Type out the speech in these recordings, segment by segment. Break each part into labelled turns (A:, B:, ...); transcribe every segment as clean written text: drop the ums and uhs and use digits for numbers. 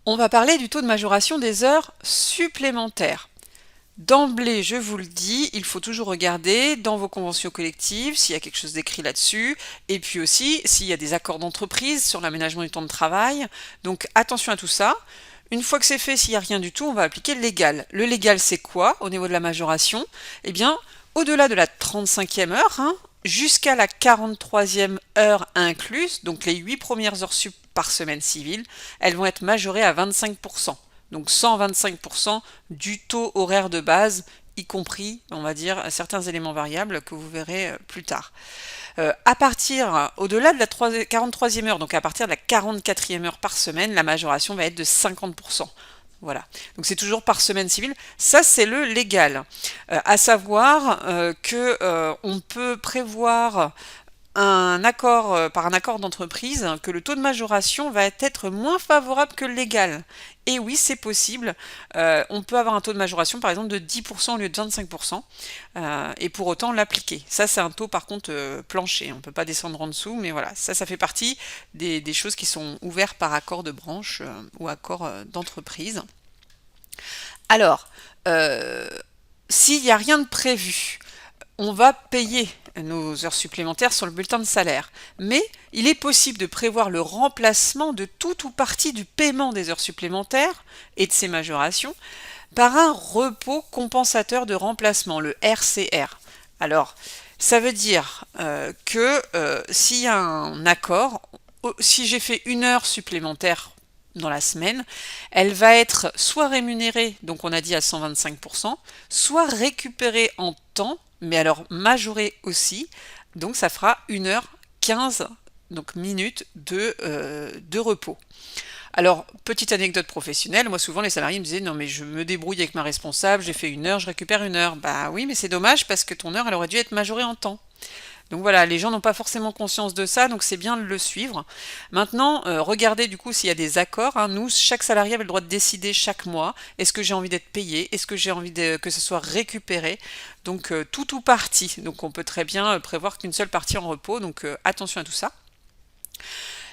A: On va parler du taux de majoration des heures supplémentaires. D'emblée, je vous le dis, il faut toujours regarder dans vos conventions collectives s'il y a quelque chose d'écrit là-dessus, et puis aussi s'il y a des accords d'entreprise sur l'aménagement du temps de travail. Donc attention à tout ça. Une fois que c'est fait, s'il n'y a rien du tout, on va appliquer le légal. Le légal, c'est quoi au niveau de la majoration? Eh bien, au-delà de la 35e heure, jusqu'à la 43e heure incluse, donc les 8 premières heures sup par semaine civile, elles vont être majorées à 25%. Donc 125% du taux horaire de base, y compris, on va dire, certains éléments variables que vous verrez plus tard. À partir, au-delà de la 43e heure, donc à partir de la 44e heure par semaine, la majoration va être de 50%. Voilà, donc c'est toujours par semaine civile. Ça, c'est le légal. À savoir que on peut prévoir par un accord d'entreprise que le taux de majoration va être moins favorable que le légal. Et oui, c'est possible. On peut avoir un taux de majoration, par exemple, de 10% au lieu de 25%, et pour autant l'appliquer. Ça, c'est un taux, par contre, plancher. On ne peut pas descendre en dessous, mais voilà, ça fait partie des choses qui sont ouvertes par accord de branche ou accord d'entreprise. Alors, s'il n'y a rien de prévu, on va payer nos heures supplémentaires sur le bulletin de salaire. Mais il est possible de prévoir le remplacement de tout ou partie du paiement des heures supplémentaires et de ces majorations par un repos compensateur de remplacement, le RCR. Alors, ça veut dire que s'il y a un accord, si j'ai fait une heure supplémentaire dans la semaine, elle va être soit rémunérée, donc on a dit à 125%, soit récupérée en temps, mais alors majorée aussi, donc ça fera 1h15 donc minutes de repos. Alors, petite anecdote professionnelle, moi souvent les salariés me disaient non mais je me débrouille avec ma responsable, j'ai fait une heure, je récupère une heure. Bah oui, mais c'est dommage parce que ton heure elle aurait dû être majorée en temps. Donc voilà, les gens n'ont pas forcément conscience de ça, donc c'est bien de le suivre. Maintenant, regardez du coup s'il y a des accords. Nous, chaque salarié avait le droit de décider chaque mois, est-ce que j'ai envie d'être payé, est-ce que j'ai envie que ce soit récupéré. Donc tout ou partie. Donc on peut très bien prévoir qu'une seule partie en repos, donc attention à tout ça.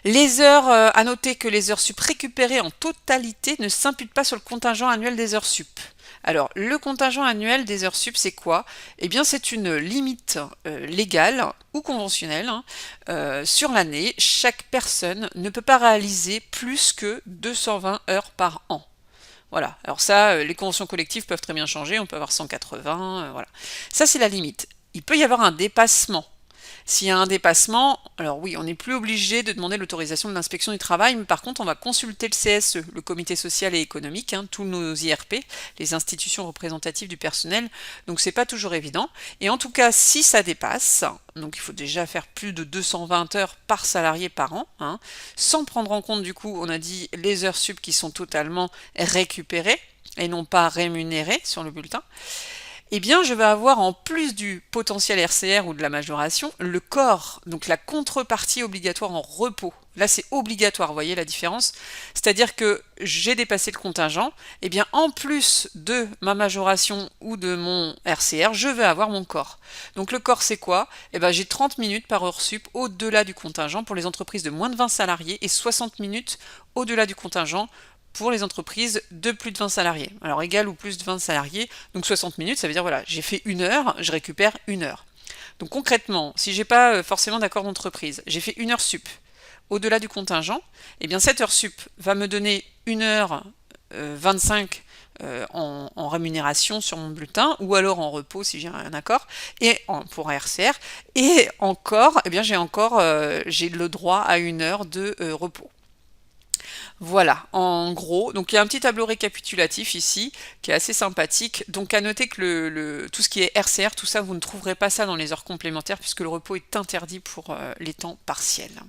A: Les heures, à noter que les heures sup récupérées en totalité ne s'imputent pas sur le contingent annuel des heures sup. Alors, le contingent annuel des heures sup, c'est quoi? Eh bien, c'est une limite légale ou conventionnelle sur l'année. Chaque personne ne peut pas réaliser plus que 220 heures par an. Voilà, alors ça, les conventions collectives peuvent très bien changer, on peut avoir 180, voilà. Ça, c'est la limite. Il peut y avoir un dépassement. S'il y a un dépassement, alors oui, on n'est plus obligé de demander l'autorisation de l'inspection du travail, mais par contre, on va consulter le CSE, le comité social et économique, tous nos IRP, les institutions représentatives du personnel, donc c'est pas toujours évident. Et en tout cas, si ça dépasse, donc il faut déjà faire plus de 220 heures par salarié par an, sans prendre en compte du coup, on a dit les heures sup qui sont totalement récupérées et non pas rémunérées sur le bulletin. Eh bien, je vais avoir en plus du potentiel RCR ou de la majoration, le corps, donc la contrepartie obligatoire en repos. Là, c'est obligatoire, vous voyez la différence? C'est-à-dire que j'ai dépassé le contingent, eh bien, en plus de ma majoration ou de mon RCR, je vais avoir mon corps. Donc le corps, c'est quoi? Eh bien, j'ai 30 minutes par heure sup au-delà du contingent pour les entreprises de moins de 20 salariés et 60 minutes au-delà du contingent pour les entreprises de plus de 20 salariés. Alors égal ou plus de 20 salariés, donc 60 minutes, ça veut dire voilà, j'ai fait une heure, je récupère une heure. Donc concrètement, si j'ai pas forcément d'accord d'entreprise, j'ai fait une heure sup au-delà du contingent, eh bien cette heure sup va me donner 1h25 en rémunération sur mon bulletin, ou alors en repos si j'ai un accord, et pour un RCR, et encore, eh bien j'ai le droit à une heure de repos. Voilà, en gros, donc il y a un petit tableau récapitulatif ici qui est assez sympathique. Donc à noter que tout ce qui est RCR, tout ça, vous ne trouverez pas ça dans les heures complémentaires puisque le repos est interdit pour les temps partiels.